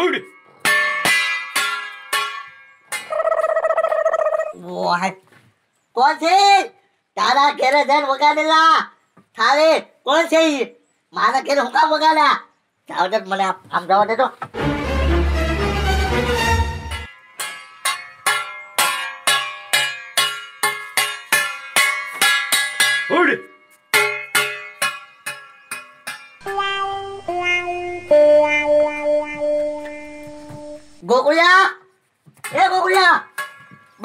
ઉડ. ઓય કોણ છે તારા ઘરે જઈને વગાડેલા થારે કોણ છે ઈ? મારા ઘરે હું કામ વગાડ્યા જાવ દે મને આમ જવા દે તો ઉડ. ગોકુળિયા એ ગોકુળિયા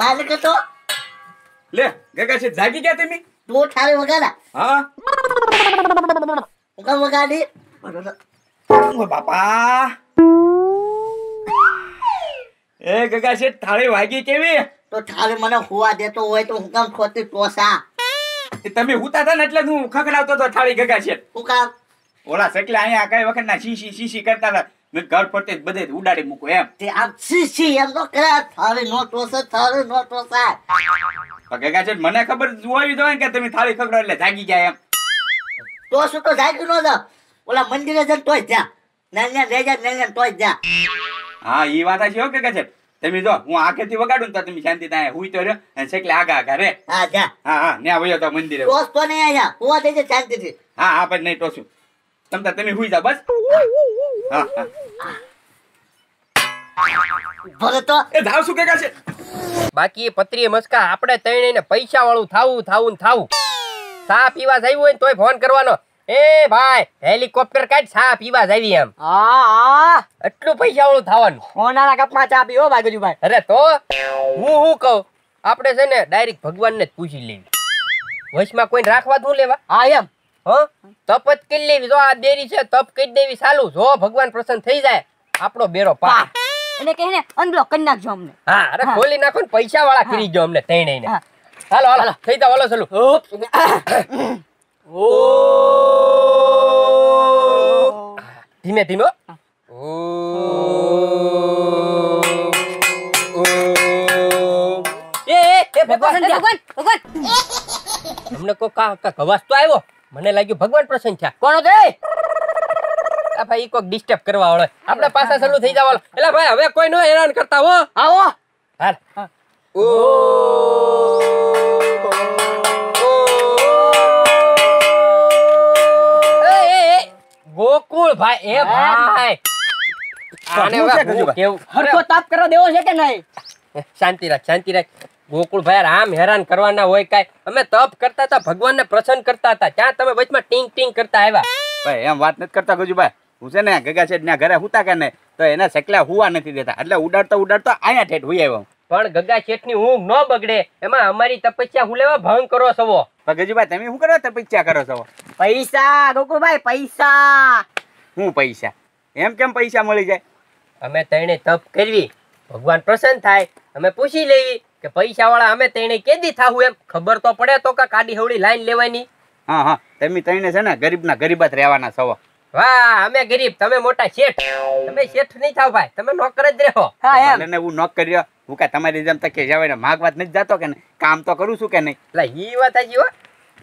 બહાર નીકળ તો લે ગગા છે જાગી ગયા તમે? તું થારે વગાડા હા. હું કામ વગાડી ઓ બાપા. એ ગગા છે થાળી વાગી કેવી? તો થારે મને હુવા દેતો હોય તો હું કામ ખોટી ટોસા તમે હુતા હતા ને એટલે હું ખખડાવતો હતો થાળી ગગા છે. હું કામ ઓલા સકલા અહીંયા કઈ વખત ના શીશી કરતા હતા. મેં ઘર ફરતે બધે ઉડાડી મૂકો એમ. તે આમ સી એમ તો કરે થારે નો ટોસે થારે નો ટોસા ગગા છે મને ખબર જોવી જોઈએ કે તમે થાળી ખખડો એટલે જાગી ગયા એમ. તો શું તો જાગ્યું નો જા ઓલા મંદિરે જઈને તોય જા નાન્યા લઈ જા નાન્યા તોય જા હા ઈ વાત છે હો ગગા છે. તમે જો હું આખેથી વગાડું ને તો તમે શાંતિ થાય હુઈ તો રહ્યો અને સકલે આગા આગા રે. હા જા હા હા ન્યા વયો તો મંદિરે. ટોસ તો નહીં આયા હુવા દેજે શાંતિથી હા હા પણ નહીં ટોસું. તમે હુઈ જાવ બસ. હા હા ભલે તો એ ધાવ શું ગગા છે? બાકી પત્રી મસ્કા આપણે તઈને પૈસા વાળું થાવું ચા પીવા જવું હોય ને તોય ફોન કરવાનો. એ ભાઈ હેલિકોપ્ટર કાઢ ચા પીવા જાવી એમ. હા એટલું પૈસા વાળું થવાનું. સોનાના કપમાં ચા પીવો ભાગજુભાઈ. અરે તો હું કહું આપણે છે ને ડાયરેક્ટ ભગવાનને જ પૂછી લેવી. વશમાં કોઈને રાખવા શું લેવા? હા એમ તપ જ કરી લેવી. જો આ દેરી છે તપ કરી દેવી ચાલુ. જો ભગવાન પ્રસન્ન થઈ જાય આપણો બેરો પાર. એને કહીને અનબ્લોક કરી નાખજો અમને. હા અરે ખોલી નાખો ને પૈસા વાળા કરી જો અમને તઈને. હાલો હાલો થઈ જાવ હાલો ચાલુ. ધીમે ધીમે. અમને કોઈ અવાજ તો આવ્યો. મને લાગ્યું ભગવાન પ્રસન્ન થયા. કોણ હતો? ભાઈ કોક ડિસ્ટર્બ કરવા વાળો. આપણે પાછા ચાલુ થઈ જવા. એટલે ભાઈ હવે કોઈ નો હેરાન કરતા હો. આવો હાલ. ગોકુળ ભાઈ એ ભાઈ હરખો તાપ કરવા દેવો છે કે નહીં? શાંતિ રાખ. ગોકુળ ભાઈ આમ હેરાન કરવાના હોય કાઈ. અમે તપ કરતા હતા ભગવાનને પ્રસન્ન કરતા હતા. ત્યાં તમે વચમાં ટીંગ ટીંગ કરતા આવ્યા. ભાઈ એમ વાત નથી કરતા ગજુભાઈ. હું છે ને ગગા છે ને ઘરે હુતા કે નહીં તો એને સકલા હુવા નથી દેતા એટલે ઉડાડતો અહીંયા ઠેઠ હુઈ આવ્યો. પણ ગગા શેઠની ઊંઘ ન બગડે એમાં અમારી તપસ્યા હું લેવા ભંગ કરો છો? પણ ગજુભાઈ તમે શું કરો તપસ્યા કરો છો? પૈસા ગોકુળભાઈ પૈસા. હું પૈસા? એમ કેમ પૈસા મળી જાય? અમે તઈને તપ કરવી ભગવાન પ્રસન્ન થાય. અમે પૂછી લેવી કે પૈસા વાળા અમે તઈને કેદી થાવું એમ ખબર તો પડે તો કે કાડી હવડી લાઈન લેવાની. હા તમે તઈને છે ને ગરીબના ગરીબાત રહેવાના છો. વાહ અમે ગરીબ તમે મોટા શેઠ. તમે શેઠ નહીં થાવ ભાઈ તમે નોકર જ રહો. હા એમ હું નોકર રહ્યો. હું કા તમારી જેમ તકે જવાય માગવાત નથી જાતો કે નહીં? કામ તો કરું છું કે નહીં? એટલે ઈ વાત આજી હો.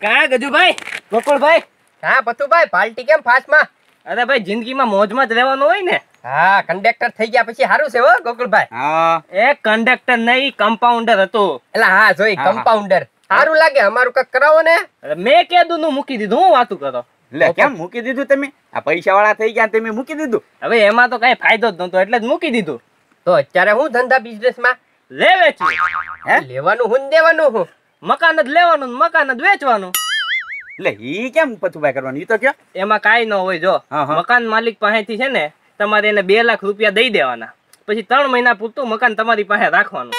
કા ગજુભાઈ ગોકુળભાઈ. હા પતુભાઈ પાર્ટી કેમ ફાસ્ટમાં? અરે ભાઈ જિંદગીમાં મોજમાં જ રહેવાનું હોય ને. હા કંડક્ટર થઈ ગયા પછી સારું છે હો ગોકુળભાઈ. હા એ કંડક્ટર નહીં કમ્પાઉન્ડર હતો. એટલે હા જોઈ કમ્પાઉન્ડર સારું લાગે. અમારું કઈક કરાવો ને. મેં કીધું નું મૂકી દીધું. હું વાતું કરો? લે કેમ મૂકી દીધું તમે? આ પૈસા વાળા થઈ ગયા તમે મૂકી દીધું? હવે એમાં તો કઈ ફાયદો જ નતો એટલે જ મૂકી દીધું. તો અત્યારે હું ધંધા બિઝનેસ માં લે વેચવું. હે લેવાનું હું દેવાનું હું? મકાન જ લેવાનું મકાન જ વેચવાનું. એટલે ઈ કેમ પથુભાઈ કરવાનું? ઈ તો કયો. એમાં કાઈ ન હોય. જો મકાન માલિક પાસેથી છે ને તમારે એને 2 લાખ રૂપિયા દઈ દેવાના. પછી 3 મહિના પૂરતું મકાન તમારી પાસે રાખવાનું.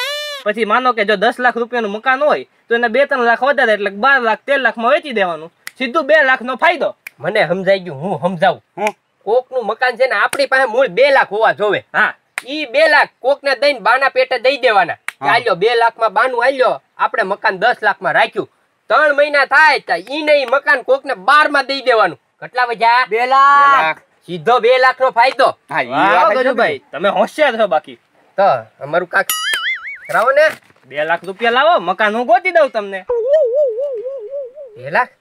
પછી માનો કે જો 10 લાખ રૂપિયાનું મકાન હોય તો એને 2-3 લાખ વધારે એટલે 12 લાખ 13 લાખમાં વેચી દેવાનું. સીધું 2 લાખ નો ફાયદો. મને સમજાઈ ગયું. હું સમજાવું. કોક નું મકાન છે ને આપણી પાસે મૂળ 2 લાખ હોવા જોવે. હા ઈ 2 લાખ કોક ને દઈને બાના પેટે દઈ દેવાના. આલ્યો 2 લાખમાં બાનું આલ્યો આપણે મકાન 10 લાખમાં રાખ્યું. 3 મહિના થાય તો ઈ નહીં મકાન કોક ને 12 માં દઈ દેવાનું. કેટલા વજા? 2 લાખ. સીધો 2 લાખ નો ફાયદો. હા ઈ વાત છે ભાઈ તમે હોશિયાર છો. બાકી તો અમારું કાક કરાવો ને. 2 લાખ રૂપિયા લાવો મકાન હું ગોતી દઉં તમને. 2 લાખ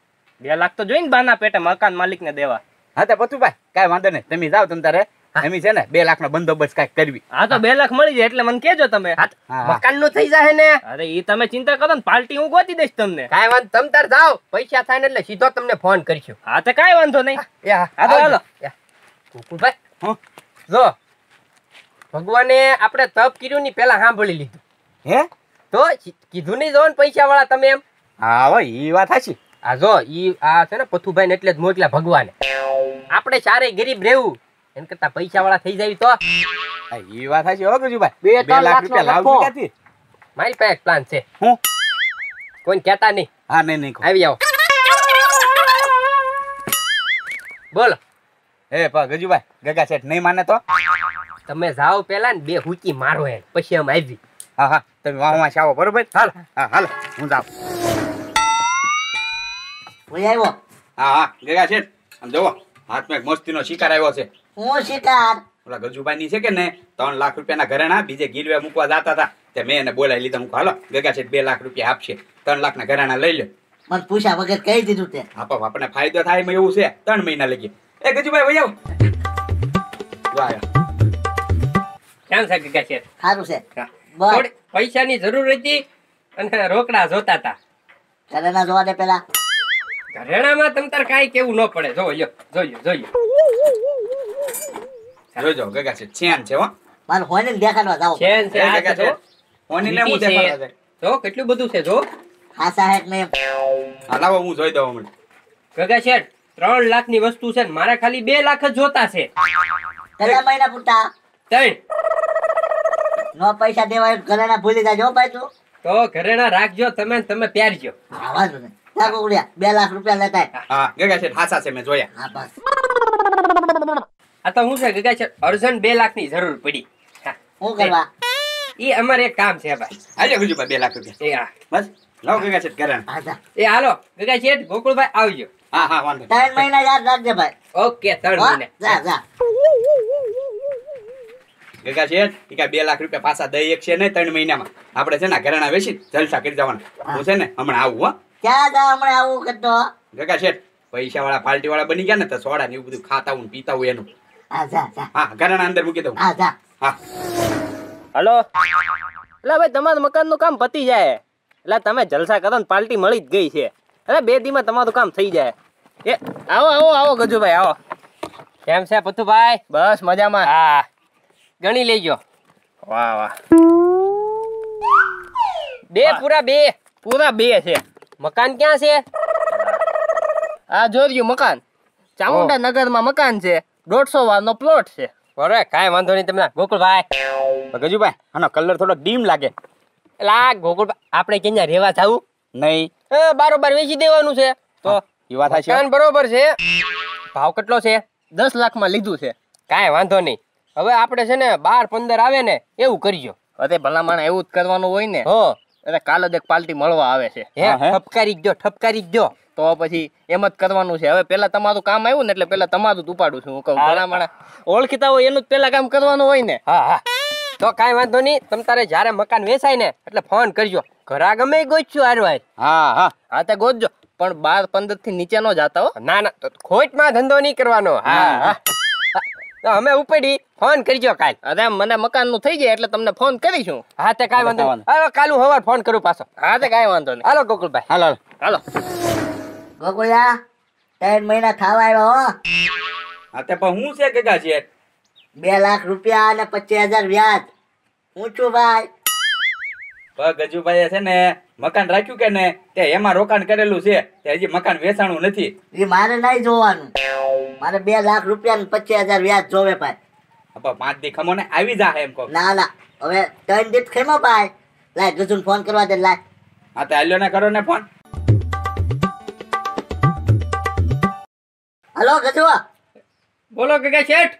2 લાખ તો જોઈને બાના પેટે મકાન માલિક ને દેવા. હા તો પથુભાઈ કાંઈ વાંધો નહીં તમે જાઓ તમ તારે એમ છે ને 2 લાખ નો બંદોબસ્ત કાંઈક કરવી. હા તો 2 લાખ મળી જાય એટલે મને કેજો તમે. હા, હા. મકાન નું થઈ જાય ને. અરે ઈ તમે ચિંતા કરો ને, પાર્ટી હું ગોતી દઈશ તમને. કાંઈ વાંધો, તમ તાર જાઓ, પૈસા થાય ને એટલે સીધો તમને ફોન કરશું. હા તો કાંઈ વાંધો નહીં. એ હા, હા તો આવજો. હાલો. એ, ગોકુળભાઈ, હં? જો ભગવાને આપણે તપ કર્યું ની પેલા સાંભળી લીધું. હે? તો કીધું નહીં જો ને પૈસા વાળા તમે એમ. હા હો, ઈ વાત સાચી. આ જો ઈ આ છે ને પથુભાઈ ને એટલે જ મોકલ્યા ભગવાને. આપણે ચારે ગરીબ રહેવું એમ કરતા પૈસા વાળા થઈ જાય તો. હા, ઈ વાત સાચી હો ગજુભાઈ. 2 2 લાખ રૂપિયા લાવજો લખો. ક્યાંથી? મારી પાસે એક પ્લાન છે, હું? કોઈને કહેતા નહીં. હા, નહીં કહો. આવી જાઓ. બોલો. ગજુભાઈ, ગગા શેઠ નહીં માને તો? તમે જાઓ પેલા ને 2 હુકી મારો હે, પછી અમે આવી. હા હા, તમે વાહ આવો બરોબર. હાલ, હા હાલ, હું જાઉં. કોઈ આવ્યો? હા હા, ગગા શેઠ, આમ જોવો, હાથમાં એક મસ્તીનો શિકાર આવ્યો છે. હું શિકાર? ઓલા ગજુભાઈ ની છે કે ને 3 લાખ રૂપિયાના ઘરેણા બીજે ગીરવે મૂકવા જતા હતા, તે મેં એને બોલાવી લીધા. હું હાલો ગગા શેઠ 2 લાખ રૂપિયા આપશે, 3 લાખના ઘરેણા લઈ લો. મને પૂછ્યા વગર કહી દીધું તે. આપણને ફાયદો થાય એમાં એવું છે. 3 મહિના લગી. એ ગજુભાઈ વહી આવો. જો આયા. કેમ છે ગગા શેઠ? સારું છે. હા. બસ થોડી પૈસાની જરૂર હતી અને રોકડા જોતા હતા. ઘરેના જોવા દે પેલા. ઘરેણામાં તમ તાર કાંઈ કેવું ન પડે. જોઈ લો. જોજો ગગા શેઠ ચેન છે હો. મારે હોઈને દેખાડવા જાવ. ચેન છે, આ ગગા છે જો. શેઠ ઓનીને હું વીટી છે. દેખાડવા જાય. જો કેટલું બધું છે જો. ખાસા હેક મેં. હા લાવો, હું જોઈ દઉં હમણાં. ગગા શેઠ 3 લાખની વસ્તુ છે ને મારે ખાલી 2 લાખ જ જોતા છે. કેટલા મહિના પૂરતા? 3. નો પૈસા દેવાય ઘરેના ભૂલી જાજો ભાઈ તું. તો ઘરેણા રાખજો તમે ને તમે પ્યારજો. હા વાંધો નહીં. જા ગોગડિયા, 2 લાખ રૂપિયા લેતા આય. હા ગગા શેઠ હાસા છે, મેં જોયા. હા બસ. આ તો હું છે ગગા શેઠ, અર્જન્ટ 2 લાખની જરૂર પડી. હા. શું કરવા? ઈ અમારે એક કામ છે ભાઈ. હાલો ગજુભાઈ 2 લાખ રૂપિયા. એ હા. બસ લાવો ગગા શેઠ ઘરેણા. હા જા. એ હાલો ગગા શેઠ, ગોકુળભાઈ આવજો. હા હા, વાંધો નહીં. 3 મહિના યાદ રાખજે ભાઈ. ઓકે 3 હા, મહિને. જા જા. ગગા શેઠ ઈ કાંઈ 2 લાખ રૂપિયા પાછા દઈ એક છે નહીં 3 મહિનામાં. આપણે છે ને ઘરેણા વેચી જલસા કરી જવાના. હું છે ને હમણાં આવું હો. ક્યાં જા હમણાં આવું કરતો? ગગા શેઠ પૈસા વાળા પાર્ટી વાળા બની ગયા ને તો સોડા ને એવું બધું ખાતા હું પીતા હું એનું. હા જા જા. હા ઘરેણા અંદર મૂકી દઉં. હા જા. હા હલો. એટલે ભાઈ તમારું મકાનનું કામ પતી જાય એટલે તમે જલસા કરો ને, પાર્ટી મળી જ ગઈ છે. અરે 2 દીમાં તમારું કામ થઈ જાય. એ આવો ગજુભાઈ આવો. કેમ છે પથુભાઈ? બસ મજામાં. હા, ગણી લેજો. વાહ વાહ. 2 પૂરા 2. પૂરા 2 છે. મકાન ક્યાં છે? આ જોર્યું મકાન ચામુંડા નગરમાં મકાન છે. 150 વારનો પ્લોટ છે. બરોબર, કાંઈ વાંધો નહીં તમને. ગોકુળભાઈ, ગજુભાઈ આનો કલર થોડો ડીમ લાગે. એટલે આ ગોકુળભાઈ આપણે ક્યાં રહેવા જાવું? નહીં બારોબાર વેચી દેવાનું છે. તો એ વાત સાચી. મકાન બરોબર છે. ભાવ કેટલો છે? 10 લાખમાં લીધું છે. કાંઈ વાંધો નહીં. હવે આપણે છે ને 12-15 આવે ને એવું કરજો. અરે ભલામણ એવું જ કરવાનું હોય ને. હો, અરે કાલે જ એક પાર્ટી મળવા આવે છે. હે ઠપકારી જ જો, ઠપકારી જ જો. તો પછી એમ જ કરવાનું છે. હવે પેલા તમારું કામ આવ્યું ને એટલે પેલા તમારું જ ઉપાડું છું. હું કહું ભલામણ ઓળખીતા હોય એનું જ પેલા કામ કરવાનું હોય ને. હા હા, તો કાંઈ વાંધો નહીં. તમ તારે જ્યારે મકાન વેચાય ને એટલે ફોન કરજો. ઘરા ગમે ગોચશું હારવાર. હા હા હા તે ગોતજો, પણ 12-15 થી નીચે નો જાતા હો. ના ના, તો ખોટમાં ધંધો નહીં કરવાનો. હા હા, તો અમે ઉપડી ફોન કરજો કાલ. અરે મને મકાન નું થઈ જાય એટલે તમને ફોન કરીશું. હા તે કાંઈ વાંધો નહીં. હવે કાલું સવાર ફોન કરું પાછો. હા તે કાંઈ વાંધો નહીં. હાલો ગોકુળભાઈ. હાલો હાલો. ગોગડિયા 3 મહિના થવા આવ્યો હો. હા તે પણ હું છે ગગા શેઠ? 2 લાખ રૂપિયા અને 25,000 વ્યાજ. ઊંચું ભાઈ. ગજુભાઈ છે ને મકાન રાખ્યું કે ને તે એમાં રોકાણ કરેલું છે, તે હજી મકાન વેચાણું નથી. એ મારે નહીં જોવાનું. મારે 2 લાખ રૂપિયા અને 25,000 વ્યાજ જોવે ભાઈ. 5 દી ખમો ને આવી જાહે એમ કહો. ના ના, હવે 3 દિવસ ખેમો ભાઈ. લાય ગજુન ફોન કરવા દે. લાય. હા તે આલ્યો ને કરો ને ફોન. હલો ગજુ. બોલો ગગા શેઠ.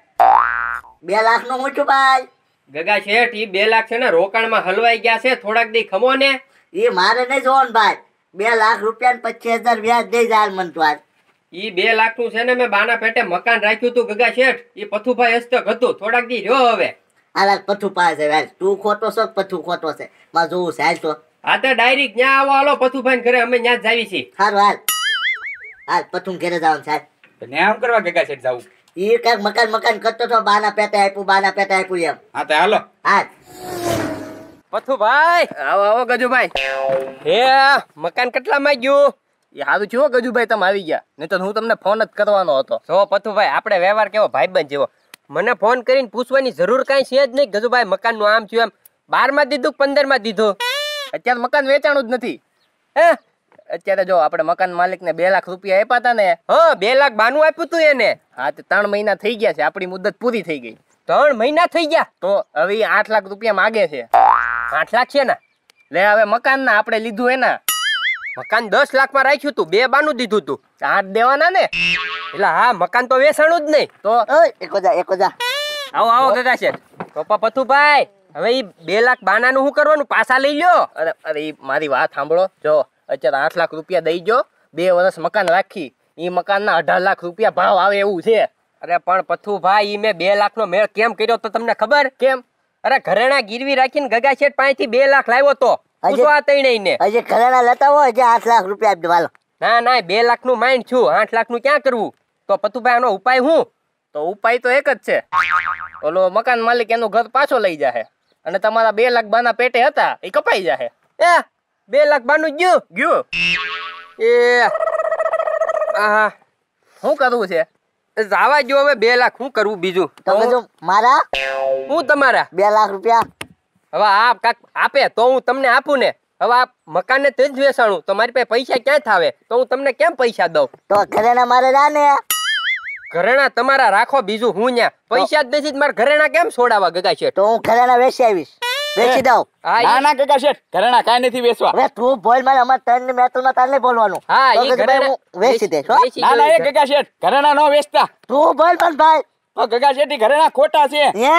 2 લાખ નું ઊંચું ભાઈ. ગગા શેઠ, ઈ 2 લાખ છે ને રોકાણમાં હલવાઈ ગયા છે. થોડાક દી ખમો ને. એ મારે નહીં જોવાનું ભાઈ. 2 લાખ રૂપિયા ને 25,000 વ્યાજ દઈ જાય મન તો આજ. ઈ 2 લાખ નું છે ને મેં બાના પેટે મકાન રાખ્યું તું ગગા શેઠ. ઈ પથુભાઈ હસ્તક હતું. થોડાક દી રહ્યો હવે. હાલ પથ્થુ પાસે ભાઈ. તું ખોટો છો કે પથ્થુ ખોટો છે? માં જોવું છે. હાલ તો હા તો ડાયરેક્ટ ન્યા આવો. હાલો પથુભાઈ ઘરે, અમે ન્યા જ જાવી છીએ. સારું હાલ. હાલ પથ્થુ ઘેરે જવાનું છે. હાલ. ને આમ કરવા ગગા શેઠ જાવું? ઈ કઈક મકાન મકાન કરતો તો બાના પેટે આપ્યું એમ. હા તો હાલો. હા પથુભાઈ આવો આવો ગજુભાઈ. હે મકાન કેટલામાં ગયું? એ સારું છું હો ગજુભાઈ, તમે આવી ગયા, નહીં તો હું તમને ફોન જ કરવાનો હતો. જો પથુભાઈ આપણે વ્યવહાર કેવો ભાઈબંધ જેવો, મને ફોન કરીને પૂછવાની જરૂર કાંઈ છે જ નહીં. ગજુભાઈ મકાનનું આમ થયું એમ 12 માં દીધું 15 માં દીધું? અત્યારે મકાન વેચાણું જ નથી. હે અત્યારે જો આપણે મકાન માલિક ને 2 લાખ રૂપિયા આપ્યા હતા ને, હા 2 લાખ બાનું આપ્યું તું એને. હા તે 3 મહિના થઈ ગયા છે, આપણી મુદત પૂરી થઈ ગઈ. 3 મહિના થઈ ગયા તો હવે ઈ 8 લાખ રૂપિયા માગે છે. 8 લાખ છે ને? લે હવે મકાન ના આપણે લીધું એના મકાન 10 લાખ માં રાખ્યું તું, 2 બાનું દીધું તું. 8 દેવાના ને. એટલે હા મકાન તો વેચાણું જ નહીં. તો ઓય એકો જા. આવો આવો ગગા છે પપ્પા. પથુભાઈ હવે ઈ 2 લાખ બાનાનું શું કરવાનું? પાછા લઈ લ્યો. અરે ઈ મારી વાત સાંભળો. જો અત્યારે 8 લાખ રૂપિયા દઈ જો, 2 વર્ષ મકાન રાખી, ઈ મકાન ના 18 લાખ રૂપિયા ભાવ આવે એવું છે. અરે પણ પથુભાઈ ઈ મેં 2 લાખ નો મેળ કેમ કર્યો તો તમને ખબર? કેમ? અરે ઘરેણા ગીરવી રાખીને ગગા શેઠ પાસેથી 2 લાખ લાવ્યો તો. પૂછો આ ત્રણેય ને. હજી ઘરેણા લેતા હોય હજી 8 લાખ રૂપિયા આપી દો હાલો. ના ના 2 લાખ નું માઇન્ડ છું, 8 લાખ નું ક્યાં કરવું? તો પથુભાઈ આનો ઉપાય શું? તો ઉપાય તો એક જ છે, ઓલો મકાન માલિક એનું ઘર પાછો લઈ જાહે અને તમારા 2 લાખ બાના પેટે હતા એ કપાઈ જાહે. એ 2 લાખ બાનું ગયું ગયું. એ આહા શું કરવું છે? જાવા જો હવે 2 લાખ શું કરવું બીજું? તો કીધું મારા હું તમારા 2 લાખ રૂપિયા હવે આ કાક આપે તો હું તમને આપું ને. હવે આ મકાન ને જ વેચાણું તો મારી પાસે પૈસા ક્યાં થાવે? તો હું તમને કેમ પૈસા દઉં? તો ઘરેણા મારે જા ને. ઘરેણા તમારા રાખો, બીજું હું ન્યા પૈસા જ નથી. મારા ઘરેણા કેમ છોડાવા ગગા શેઠ? તો હું ઘરેણા વેચી આવીશ, વેચી દઉં. હા ના ના ગગા શેઠ, ઘરેણા કાંઈ નથી વેચવા. હવે તું બોલ, મારે અમારે ત્રણ ની મેટલ માં તાર નહીં બોલવાનું. હા તો ઈ કીધું ભાઈ ઘરેણા હું વેચી દઈશ હો. વેચી ના ના એ જોયું છે. ગગા શેઠ ઘરેણા ન વેચતા. તું બોલ પણ ભાઈ. તો ગગા શેઠ ઈ ઘરેણા ખોટા છે. હે